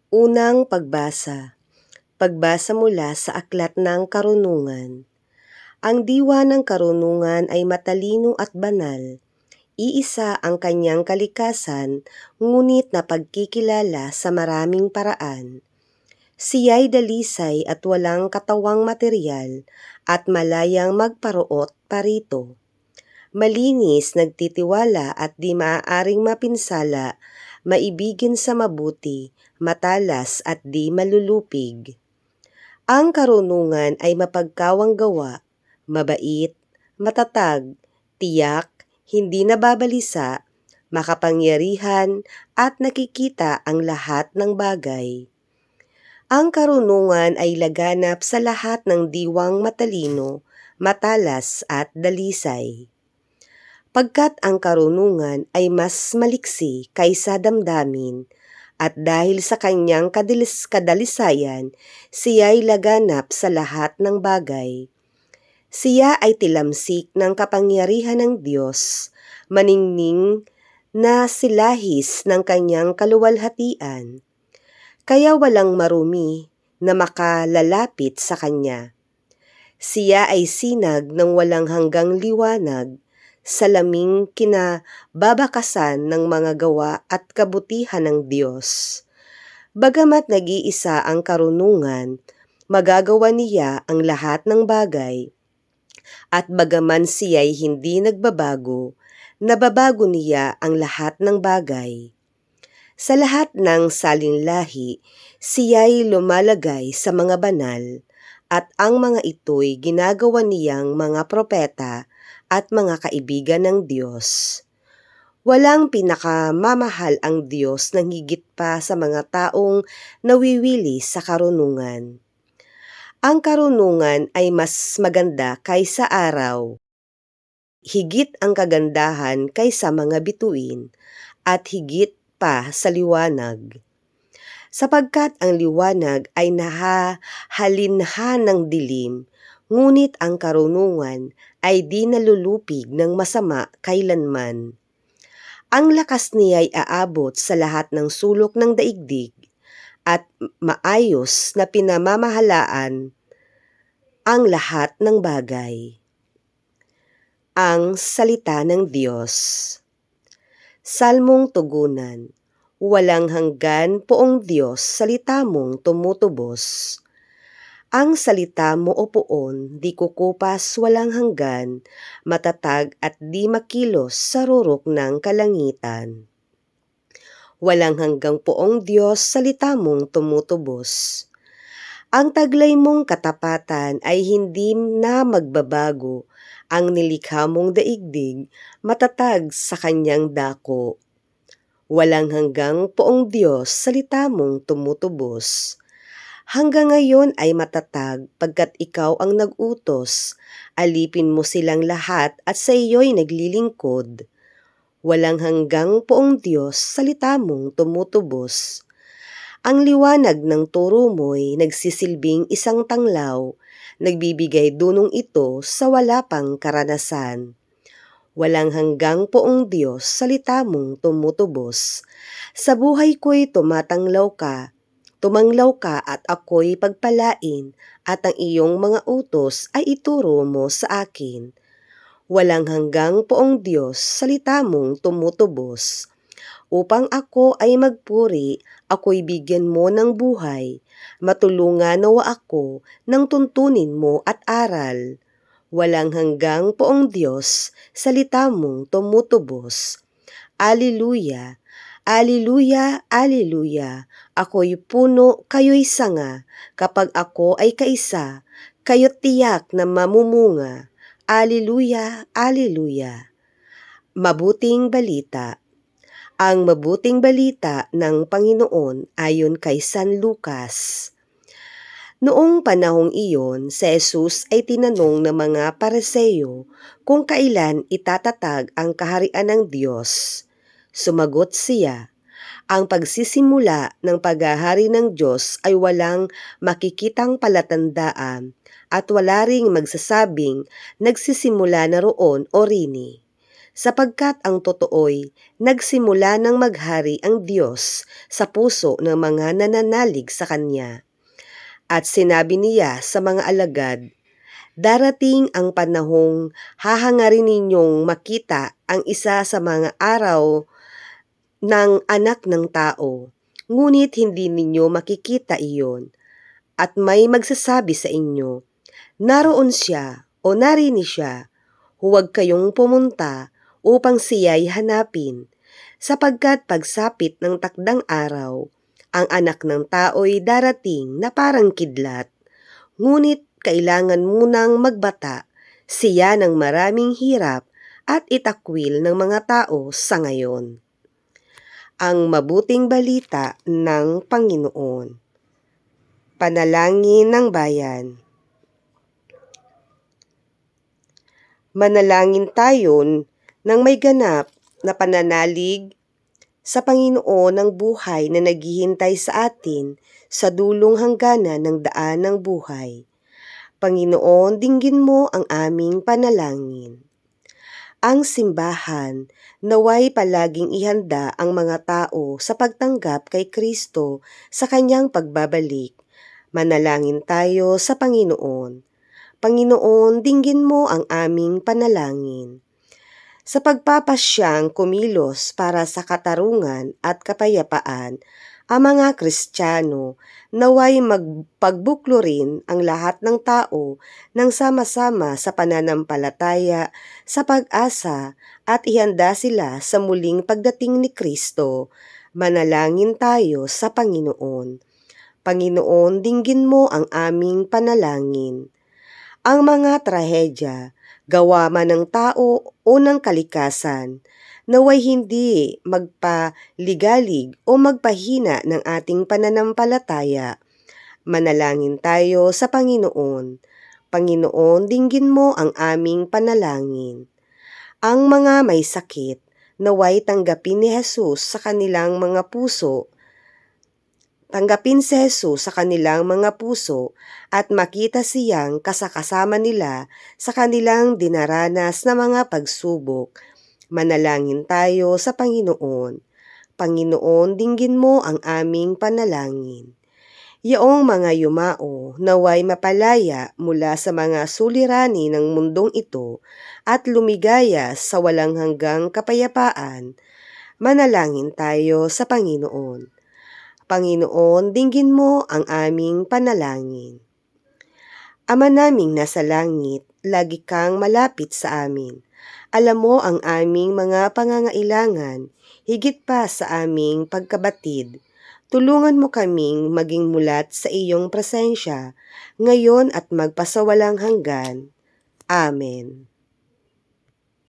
Unang pagbasa. Pagbasa mula sa Aklat ng Karunungan. Ang diwa ng karunungan ay matalino at banal. Iisa ang kanyang kalikasan, ngunit napagkikilala sa maraming paraan. Siya'y dalisay at walang katawang materyal at malayang magparuot parito. Malinis, nagtitiwala at di maaaring mapinsala, maibigin sa mabuti, matalas at di malulupig. Ang karunungan ay mapagkawang gawa, mabait, matatag, tiyak, hindi nababalisa, makapangyarihan at nakikita ang lahat ng bagay. Ang karunungan ay laganap sa lahat ng diwang matalino, matalas at dalisay. Pagkat ang karunungan ay mas maliksi kaysa damdamin, at dahil sa kanyang kadalisayan, siya'y laganap sa lahat ng bagay. Siya ay tilamsik ng kapangyarihan ng Diyos, maningning na silahis ng kanyang kaluwalhatian. Kaya walang marumi na makalalapit sa kanya. Siya ay sinag ng walang hanggang liwanag, salaming kinababakasan ng mga gawa at kabutihan ng Diyos. Bagamat nag-iisa ang karunungan, magagawa niya ang lahat ng bagay. At bagaman siya'y hindi nagbabago, nababago niya ang lahat ng bagay. Sa lahat ng salinlahi, siya'y lumalagay sa mga banal, at ang mga ito'y ginagawa niyang mga propeta at mga kaibigan ng Diyos. Walang pinakamamahal ang Diyos nang higit pa sa mga taong nawiwili sa karunungan. Ang karunungan ay mas maganda kaysa araw. Higit ang kagandahan kaysa mga bituin, at higit pa sa liwanag. Sapagkat ang liwanag ay nahahalinhan ng dilim, ngunit ang karunungan ay di nalulupig ng masama kailanman. Ang lakas niya'y aabot sa lahat ng sulok ng daigdig, at maayos na pinamamahalaan ang lahat ng bagay. Ang Salita ng Diyos. Salmong Tugunan. Walang hanggan, Poong Diyos, salita mong tumutubos. Ang salita mo, O Poon, di kukupas walang hanggan, matatag at di makilos sa rurok ng kalangitan. Walang hanggang, Poong Diyos, salita mong tumutubos. Ang taglay mong katapatan ay hindi na magbabago, ang nilikha mong daigdig, matatag sa kanyang dako. Walang hanggang, Poong Diyos, salita mong tumutubos. Hanggang ngayon ay matatag, pagkat ikaw ang nag-utos, alipin mo silang lahat at sa iyo'y naglilingkod. Walang hanggang, Poong Diyos, salita mong tumutubos. Ang liwanag ng turo mo'y nagsisilbing isang tanglaw, nagbibigay dunong ito sa wala pang karanasan. Walang hanggang, Poong Diyos, salita mong tumutubos. Sa buhay ko'y tumanglaw ka at ako'y pagpalain, at ang iyong mga utos ay ituro mo sa akin. Walang hanggang, Poong Diyos, salita mong tumutubos. Upang ako ay magpuri, ako'y bigyan mo ng buhay. Matulungan nawa ako ng tuntunin mo at aral. Walang hanggang, Poong Diyos, salita mong tumutubos. Alleluia, alleluia, alleluia. Ako'y puno, kayo'y sanga. Kapag ako ay kaisa, kayo't tiyak na mamumunga. Alleluia, alleluia. Mabuting balita. Ang mabuting balita ng Panginoon ayon kay San Lucas. Noong panahong iyon, si Jesus ay tinanong ng mga Pariseo kung kailan itatatag ang kaharian ng Diyos. Sumagot siya, ang pagsisimula ng paghahari ng Diyos ay walang makikitang palatandaan at wala ring magsasabing nagsisimula na roon o rini. sapagkat ang totoo'y nagsimula ng maghari ang Diyos sa puso ng mga nananalig sa Kanya. At sinabi niya sa mga alagad, "Darating ang panahong hahangarin ninyong makita ang isa sa mga araw ng Anak ng Tao, ngunit hindi ninyo makikita iyon. At may magsasabi sa inyo, naroon siya o narini siya. Huwag kayong pumunta upang siya'y hanapin, sapagkat pagsapit ng takdang araw, ang Anak ng Tao'y darating na parang kidlat. Ngunit kailangan munang magbata siya ng maraming hirap at itakwil ng mga tao sa ngayon." Ang mabuting balita ng Panginoon. Panalangin ng bayan. Manalangin tayo ng may ganap na pananalig sa Panginoon ng buhay na naghihintay sa atin sa dulong hangganan ng daan ng buhay. Panginoon, dinggin mo ang aming panalangin. Ang simbahan naway palaging ihanda ang mga tao sa pagtanggap kay Kristo sa kanyang pagbabalik. Manalangin tayo sa Panginoon. Panginoon, dinggin mo ang aming panalangin. Sa pagpapasyang kumilos para sa katarungan at kapayapaan, ang mga Kristiyano naway magpagbuklo ang lahat ng tao nang sama-sama sa pananampalataya sa pag-asa at ihanda sila sa muling pagdating ni Kristo. Manalangin tayo sa Panginoon. Panginoon, dinggin mo ang aming panalangin. Ang mga trahedya, gawa man ng tao o ng kalikasan, naway hindi magpaligalig o magpahina ng ating pananampalataya. Manalangin tayo sa Panginoon. Panginoon, dinggin mo ang aming panalangin. Ang mga may sakit, naway tanggapin ni Jesus sa kanilang mga puso. Tanggapin si Jesus sa kanilang mga puso at makita siyang kasakasama nila sa kanilang dinaranas na mga pagsubok. Manalangin tayo sa Panginoon. Panginoon, dinggin mo ang aming panalangin. Yaong mga yumao naway mapalaya mula sa mga suliranin ng mundong ito at lumigaya sa walang hanggang kapayapaan. Manalangin tayo sa Panginoon. Panginoon, dinggin mo ang aming panalangin. Ama naming nasa langit, lagi kang malapit sa amin. Alam mo ang aming mga pangangailangan, higit pa sa aming pagkabatid. Tulungan mo kaming maging mulat sa iyong presensya, ngayon at magpasawalang hanggan. Amen.